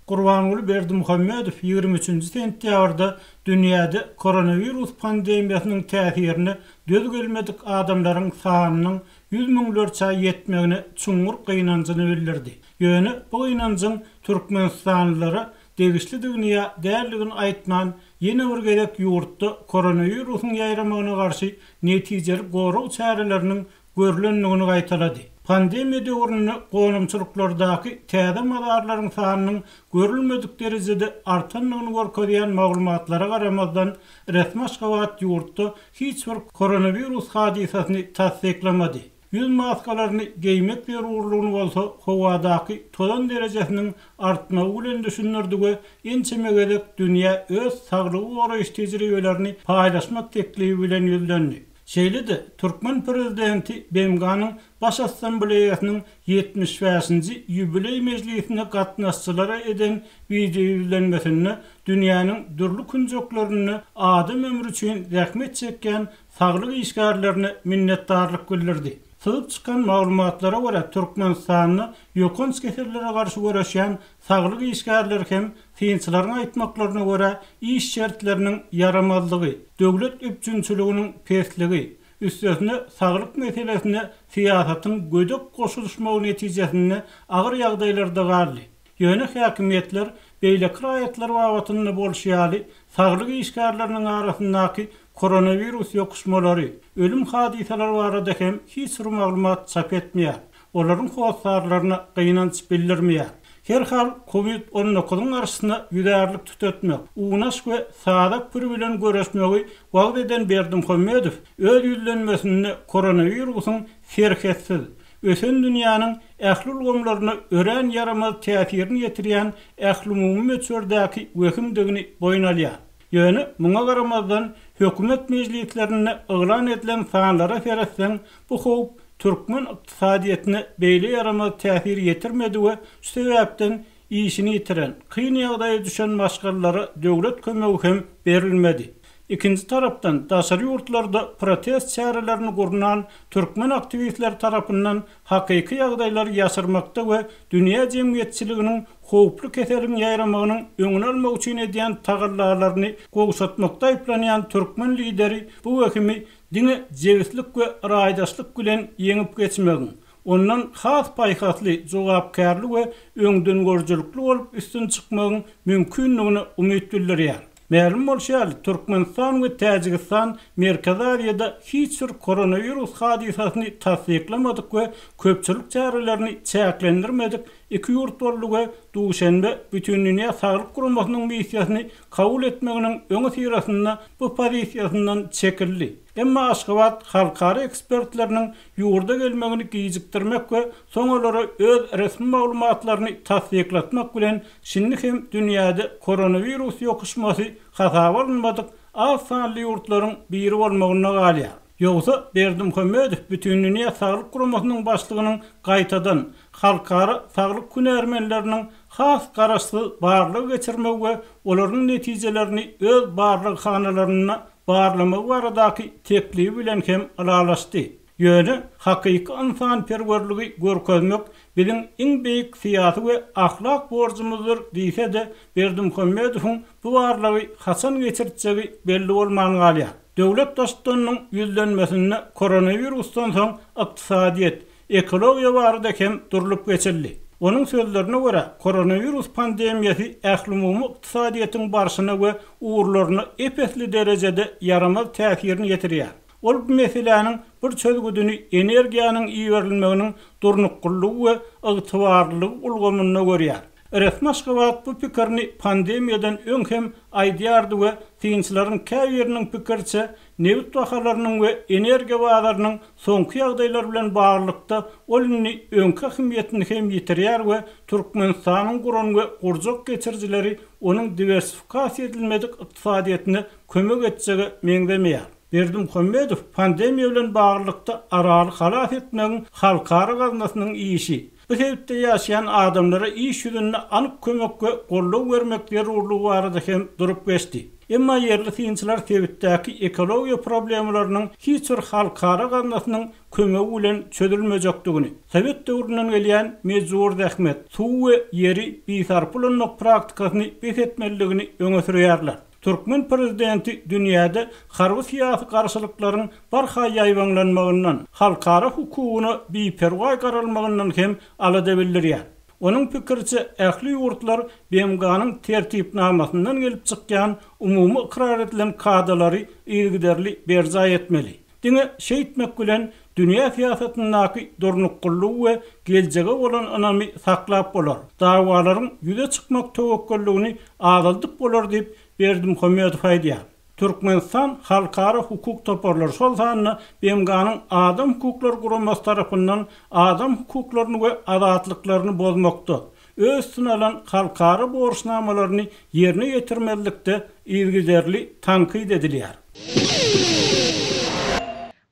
Gurbanuly Berdimuhammedow 23 sentýabrda dünýäde koronavirus pandemiýasynyň täsirini döz gelmedik adamlaryň sanynyň 100 miňlerçe ýetmegine çuňur gynanjyny bildirdi. Ýöne bu gynanjyň Türkmenistanlylara degişli dünýä därligini aýtman ýene bir gerek ýurtda koronavirusyň ýaýramagyna garşy netijeli goraw çäreleriniň görülenligini gaýtalady. Pandemiýa döwründe gonumçylyklardaky täze madarlaryň sanynyň görülmedik derejede artanlygyny görkezýän maglumatlara garamazdan resmi Aşgabat ýurtda hiç bir koronavirus hadisasyny tasdiklamady. Yüz maskalaryny giymek zerurlygyny bolsa howadaky tolan derejesiniň artmagy bilen düşünürdige ençemegedek dünýä öz saglygy goraýyş tejribelerini paýlaşmak teklibi bilen ýüzlendi. Şeýle-de Türkmen prezidenti Bemganyň Baş Assambleýasynyň 75-nji ýübiley mejlisine gatnaşçylara eden video ýüzlenmesinde dünýäniň dürli künjoklaryny adam ömrü üçin rahmet çekýän saglyk işgärlerini minnetdarlyk bildirdi. Sığıp çıkan maglumatlara göre Türkmenistanyny ýokons keserlere garşy görüşýän saglyk işgärler hem fiýinçilaryň aýtmaklaryna göre iş şertleriniň yaramazlygy, döwlet öpçünçiliginiň pestligi, üstesine saglyk meselesine siýasatyň gödek goşulmagy netijesinde agyr ýagdaýlarda garly. Ýöne häkimetler beýle kiraýatlar wagtyny bolşýaly saglyk işgärleriniň arasyndaky koronavirus ýokuşmalary, ölüm hadisalary barada hem hiç bir maglumat çap etmeýär. Olaryň howsarlaryna gynanç bildirmeýär. Her hal COVID-19 garşysyna ýüderlik tutatmak, unaş we sadak bir bilen görüşmegi wagt eden Berdimuhammedow öz ýüzlenmesinde koronavirusyň serketsiz, ösen dünýäniň ähli ulgamlaryna ören yaramaz täsirini ýetirýän ähli umumy meçherdäki wehimdigini boýnalýar. Ýöne muňa garamazdan hökümet mejlislerine yglan edilen sanlara feretsen bu howp Türkmen ykdysadyetine beýle yaramaz täsir ýetirmedi we şu sebäpden işini ýitiren, kyn ýagdaýa düşen maşgallara döwlet kömegi hem berilmedi. İkinci tarapdan daşary ýurtlarda protest çärelerini gurnan Türkmen aktivistler tarapyndan hakyky ýagdaýlary ýaşyrmakda we dünýä jemgyýetçiliginiň howply keseriň ýaýramagynyň öňüni almak üçin edýän tagallalaryny gowşatmakda aýplanýan Türkmen lideri bu wekimi diňe jewislik we raýdaşlyk bilen ýeňip geçmegi, ondan has paýhasly, jogapkärlik we öňden görjülükli bolup üstün çykmagyň mümkinligini umyt bildirýär. Ma'lum bolşýar, Türkmenistan we Täjikistan Merkezi Aziýada hiç bir koronavirus hadisasyny tasdiklamadyk we köpçülik çärelerini çäklendirmedik. Iki ýurt boldugy duşanbe bütün dünýä saglyk guramasynyň missiýasyny kabul etmeginiň öňe sirasynda bu pozisiýasyndan çekildi. Emma Aşgabat halkara ekspertleriniň ýurda gelmegini gijikdirmek we soňalara öz resmi maglumatlaryny tasdiklatmak bilen şinni hem dünýäde koronavirus ýokuşmasy hasaba alınmadyk az sanly ýurtlaryň biri bolmagyna galýar. Ýogsa Berdimuhammedow bütün dünýä saglyk guramasynyň başlygynyň gaýtadan halkara saglyk күнәрmenleriniň has garaşly barlygy geçirmek we olaryň netijelerini öz barlyk hanalaryna barlamak baradaky teklibi bilen hem alalaşdy. Ýöne hakyky insan perwerligi görkezmek biziň iň beýik syýasy we ahlak borjumyzdyr diýse-de Berdimuhammedowyň bu barlygy haçan geçirjegi belli bolmagy galýar. Döwlet dostlarynyň ýüzlenmesinde koronavirusdan soň ykdysadyet, ekologiýa barada hem durulup geçildi. Onun sözlerine göre koronavirus pandemiýasy ähli umumy ykdysadyetiň barşyna we uğurlaryna epesli derecede yaramaz täsirini ýetirýär. Ol bu meseleniň bir çözgüdüni energiýanyň iyi berilmeginiň durnuklygy we ygtybarlygy ulgamyna görýär. Resmi Aşgabat bu pikirini pandemiýadan öň hem aýdýardy we fiýinçilaryň käbiriniň pikirçe newt bahalarynyň we energiýa bazalarynyň soňky ýagdaýlar bilen baglykda olyny öňki ähmiýetini hem ýitirýär we Türkmenistanyň guran we gurjak geçirjileri onuň diversifikasiýa edilmedik ykdysadyetine kömek etjegi meňdemeýär. Berdimuhammedow pandemiýa bilen baglykda araly halas etmegiň halkara gaznasynyň işi, bu sebäpde ýaşaýan adamlara iş ýüzünde anyk kömek we gollaw bermek zerurlygy barada hem durup geçdi. Emma yerli synçylar sebitdäki ekologiýa problemlarynyň hiç bir halkara gandasynyň kömegi bilen çözülmejekdigini, Sowet döwründen gelýän mejbur zähmet, suw we ýeri bisarpylyk praktikasyny besetmeligini öňe sürýärler. Türkmen prezidenti dünýäde harby syýasy garşylyklaryň barha ýaýwanlanmagyndan, halkara hukugyna beperwa garalmagyndan hem alada bildirýär. Onun pikirçe ähli ýurtlar BMG'nyň tertipnamasyndan gelip çykýan umumy ikrar edilen kadalary ilgiderli berza etmeli. Diňe şeýitmek bilen dünýä siýasatynyň dornuklygy we geljege bolan anamy saklap bolar. Dawalaryň ýüze çykmak tawakkallygyny azaldyk bolar diýip Berdim Hömmedow aýdýar. Türkmenistan halkara hukuk toparlar şolsanyny BMG'nyň adam hukuklary guramasy tarapyndan adam hukuklaryny we azatlyklaryny bozmakda, öz synalan halkara borçnamalaryny ýerine ýetirmelikde ilgiderli tankyd edilýär.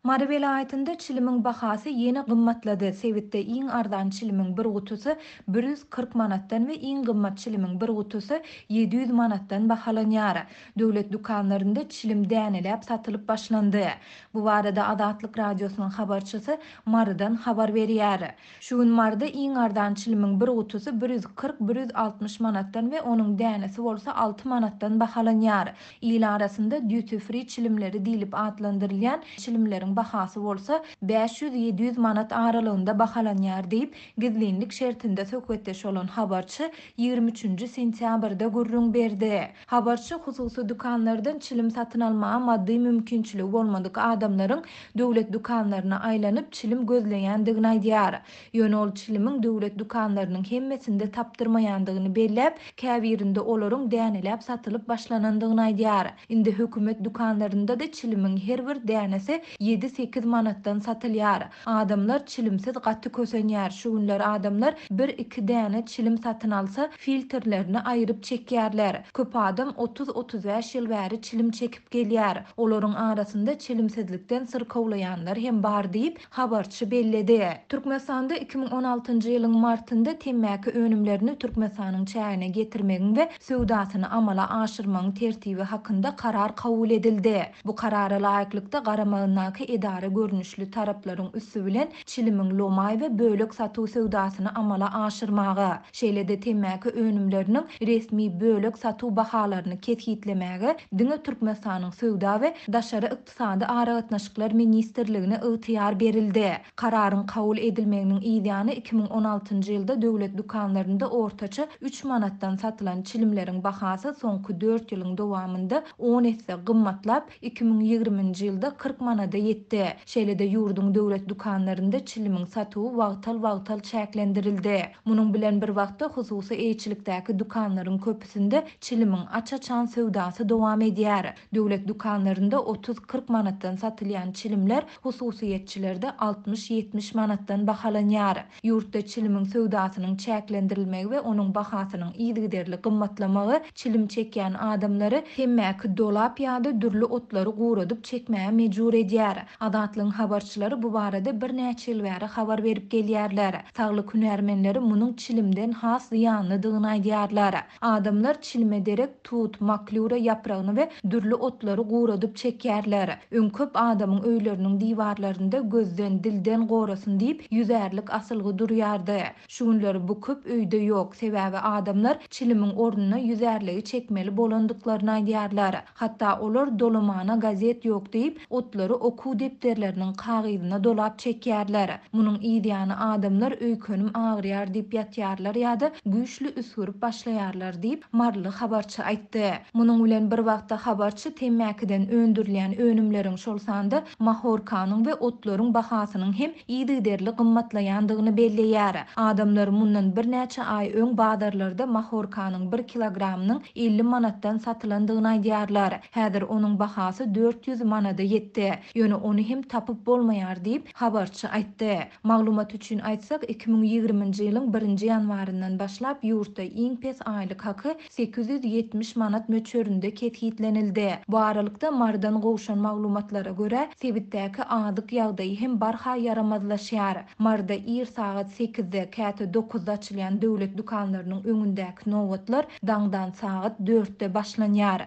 Mary vilayetinde çilimiň bahasy ýene gymmatlady. Sewitde iň ardan çilimiň bir gutusy 140 manatdan we iň gymmat çilimiň bir gutusy 700 manatdan bahalanýar. Döwlet dukanlarynda çilim däneläp satylyp başlandy. Bu barada Adatlyk radiosynyň habarçysy Marydan habar berýär. Şu gün Maryda iň ardan çilimiň bir gutusy 140-160 manatdan we onuň dänesi bolsa 6 manatdan bahalanýar. İl arasynda duty free çilimleri diýilip adlandyrylýan çilimleriň bahasy bolsa 500-700 manat aralygynda bahalanýar diýip gizlinlik şertinde söhbetdeş bolan habarçy 23 sentýabrda gurrun berdi. Habarçy hususy dukanlardan çilim satyn almaga maddi mümkinçiligi bolmadyk adamlaryň döwlet dukanlaryna aýlanyp çilim gözleýändigini aýdýar. Ýöne ol çilimiň döwlet dukanlarynyň hemmesinde tapdyrmaýandygyny belläp, käbirinde olaryň däneläp satylyp başlanandygyny aýdýar. Indi hökümet dukanlarynda da çilimiň her bir dänesi 7-8 manatdan satylýar. Adamlar çilimsiz gaty kösenýär. Şu günler adamlar 1-2 däne çilim satyn alsa filtrlerini aýryp çekýärler. Köp adam 30-35 ýyl bäri çilim çekip gelýär. Olaryň arasynda çilimsizlikden syrkawlaýanlar hem bar diýip habarçy belledi. Türkmenistanda 2016-njy ýylyň martynda temmäki önümlerini Türkmenistanyň çägine getirmegiň we söwdasyny amala aşyrmagyň tertibi hakynda karar kabul edildi. Bu karara laýyklykda garamagynaky edara görnüşli taraplaryň üssü bilen çilimiň lomay we bölek satuw söwdasyny amala aşyrmagy, şeýlede temmäki önümleriniň resmi bölek satuw bahalaryny ketgitlemäge diňe Türkmenistanyň söwda we daşary ykdysady aragatnaşyklar ministrligine ygtyýar berildi. Kararyň kabul edilmeginiň ideýany 2016-njy ýylda döwlet dukanlarynda ortaça 3 manatdan satylan çilimleriň bahasy soňky 4 ýylyň dowamında 10 esse gymmatlap 2020-njy ýylda 40 manada yetdi. Şeýlede ýurdun döwlet dukanlarynda çilimiň satuwy wagtal çäklendirildi. Munyň bilen bir wagtda hususy eýçilikdäki dukanlaryň köpüsinde çilimiň açaçan söwdasy dowam edýär. Döwlet dukanlarynda 30-40 manatdan satylýan çilimler hususiýetçilerde 60-70 manatdan bahalanýar. Ýurtda çilimiň söwdasynyň çäklendirilmegi we onuň bahasynyň ýygyderli gymmatlamagy çilim çekýän adamlary temmäki dolap ýa-da dürli otlary guradyp çekmäge mejbur edýär. Adatlyň habarçylary bu barada bir näçe ýyl bäri habar berip gelýärler. Saglyk hünärmenleri munyň çilimden has ýanlydygyny aýdýarlar. Adamlar çilime derek tut, maklura ýapragyny we dürli otlary guradyp çekýärler. Öňköp adamyň öýleriniň diwarlarynda gözden dilden gorasyn diýip ýüzärlik asylgy durýardy. Şu günleri bu köp öýde ýok. Sebäbi adamlar çilimiň ornuna ýüzärligi çekmeli bolandyklaryny aýdýarlar. Hatda olar dolamana gazet ýok diýip otlary okuw depderleriniň kagyzyna dolap çekýärler. Munyň ideýany adamlar öýkenim agyrýar diýip ýatýarlar ýa-da güýçli üsgürüp başlaýarlar diýip marly habarçy aýtdy. Munyň bilen bir wagtda habarçy temmäkiden öndürilýän önümleriň şol sanda mahorkanyň we otlaryň bahasynyň hem ýygyderli gymmatlaýandygyny belleýär. Adamlar mundan bir näçe aý öň bazarlarda mahorkanyň 1 kilogramynyň 50 manatdan satylandygyny aýdýarlar. Häzir onuň bahasy 400 manada yetdi. Ýöne onu hem tapıp bolmaýar diýip habarçy aýtdy. Maglumat üçin aýtsak 2020-nji ýylyň 1-nji ýanwaryndan başlap ýurtda iň pes aýlyk haky 870 manat möçöründe ketgitlenildi. Bu aralykda mardan gowşan maglumatlara görä Sebitdäki adyk ýagdaý hem barha yaramazlaşýar. Marda ir saat 8-de käte 9-da açylýan döwlet dukanlarynyň öňündäki nowatlar daňdan saat 4-de başlanýar.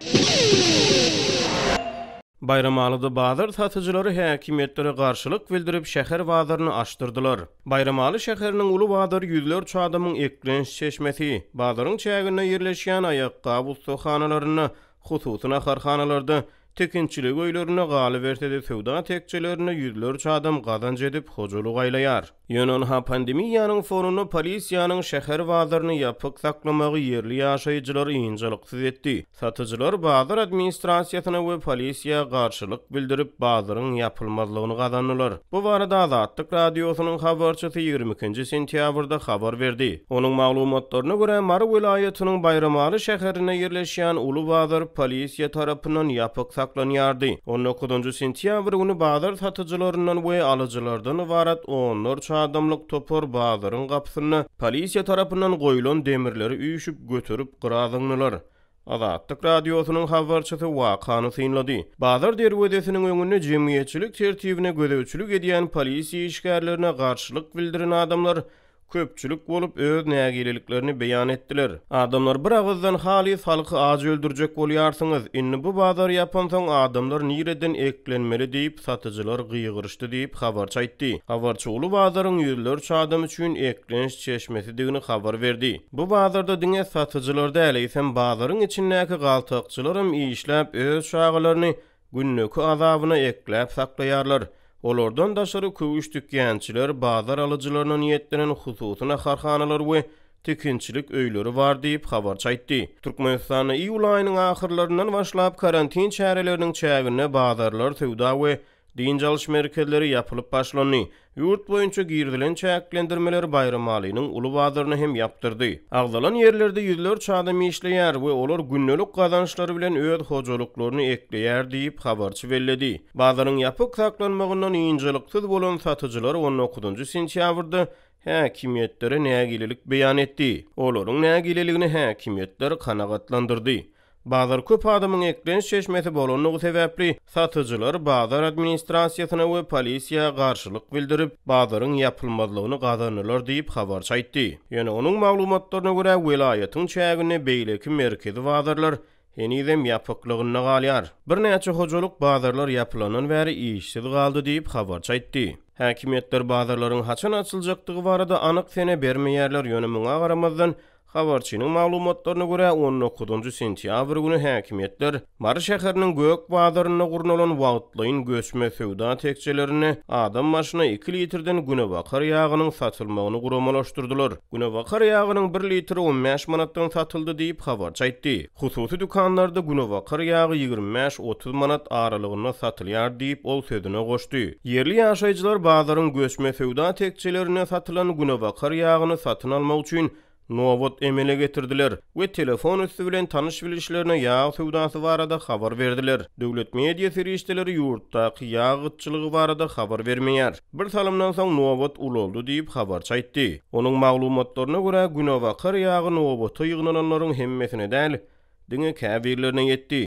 Bayramalyda bazar satyjylary häkimetlere garşylyk bildirip şäher bazaryny açdyrdylar. Bayramaly şäheriniň uly bazary ýüzlerçe adamyň eklenç çeşmesi, bazaryň çägine ýerleşýän aýakgaby ustahanalarynda, hususy naharhanalarda tekinçilik öýlerine galy bertede sowda tekçelerine ýüzlerçe adam gazanç edip hojalyk aýlaýar. Ýönen ha pandemiýanyň fonuny polisiýanyň şäher bazaryny ýapyk saklamagy ýerli ýaşaýjylary ýynjylyksız etdi. Satyjylar bazar administrasiýasyna we polisiýa garşylyk bildirip bazaryň ýapylmazlygyny gazandylar. Bu barada Azatlyk radiosynyň habarçysy 22-nji sentýabrda habar berdi. Onuň maglumatlaryna görä Mar welaýatynyň Bayramaly şäherine ýerleşýän uly bazar polisiýa tarapyndan ýapyk saklanýardy. 19-njy sentýabr güni bazar satyjylaryndan we alyjylardan ibarat 10 adamlyk topor bazaryň gapysyny polisiýa tarapyndan goýulan demirleri üýüşüp götürüp gyradyňlar. Azatlyk radiosynyň habarçysy wakany synlady. Bazar derwedesiniň öňünde jemgyýetçilik tertibine gödäwçilik edýän polisiýa işgärlerine garşylyk bildiren adamlar köpçülük bolup öz nägileliklerini beýan etdiler. Adamlar bir agızdan halis halky az öldürjek bolýarsyňyz. Inni bu bazar ýapan soň adamlar nireden eklenmeli diýip satyjylar gyýgyrşdy diýip habarçy aýtdy. Habarçy uly bazaryň ýüzlerçe adam üçin eklenç çeşmesi digini habar berdi. Bu bazarda diňe satyjylar da eleýsem bazaryň içindäki galtakçylarym işläp öz şagalaryny günnäki azabyna ekläp saklaýarlar. Olardan daşary köwüş dükýänçiler bazar alyjylaryna niýetlenen hususy naharhanalar we tekinçilik öýleri bar diýip habarçy aýtdy. Türkmenistanda iýul aýynyň ahyrlaryndan başlap karantin çäreleriniň çägine bazarlar, sowda we din çalyş merkezleri ýapylyp başlandy. Ýurt boýunça girdilen çäklendirmeler Bayramalynyň uly bazaryny hem ýapdyrdy. Agzalan ýerlerde ýüzlerçe adam işleýär we olar günnelik gazançlary bilen öz hojalyklaryny ekleýär diýip habarçy belledi. Bazaryň ýapyk saklanmagyndan ýynjylyksız bolan satyjylar 19-njy sentýabrda häkimetlere nägilelik beýan etdi. Olaryň nägileligini häkimetler kanagatlandyrdy. Bazar köp adamyň eklenç çeşmesi bolanyny sebäpli satyjylar bazar administrasiýasyna we polisiýa garşylyk bildirip bazaryň ýapylmazlygyny gazandylar diýip habarçy aýtdy. Ýöne onuň maglumatlaryna görä welaýatyň çägine beýleki merkezi bazarlar henizem ýapyklygyna galýar. Bir näçe hojalyk bazarlar ýapylanan bäri işsiz galdy diýip habarçy aýtdy. Häkimetler bazarlaryň haçan açyljakdygy barada anyk sene bermeýärler ýöne muňa garamazdan habarçynyň maglumatlaryna görä 19-njy sentýabr güni häkimetler Mar şäheriniň Gök bazaryna gurnulan wagtlyň göçme sowda tekçelerini adam maşyna 2 litrden günebakar ýagynyň satylmagyny guramalaşdyrdylar. Günebakar ýagynyň 1 litri 15 manatdan satyldy diýip habarçy aýtdy. Hususy dukanlarda günebakar ýagy 25-30 manat aralygynda satylýar diýip ol sözüne goşdy. Yerli ýaşaýjylar bazaryň göçme sowda tekçelerine satylan günebakar ýagyny satyn almak üçin nowat emele getirdiler we telefon üstü bilen tanış bilişlerine ýağ sowdasy barada habar berdiler. Döwlet media serişdeleri ýurtdaky ýağytçylygy barada habar bermeýär. Bir salymdan soň nowat uloldy diýip habarçy aýtdy. Onuň maglumatlaryna görä günebakar ýagy nowata ýygnalanlaryň hemmesine däl, diňe käbirlerine ýetdi.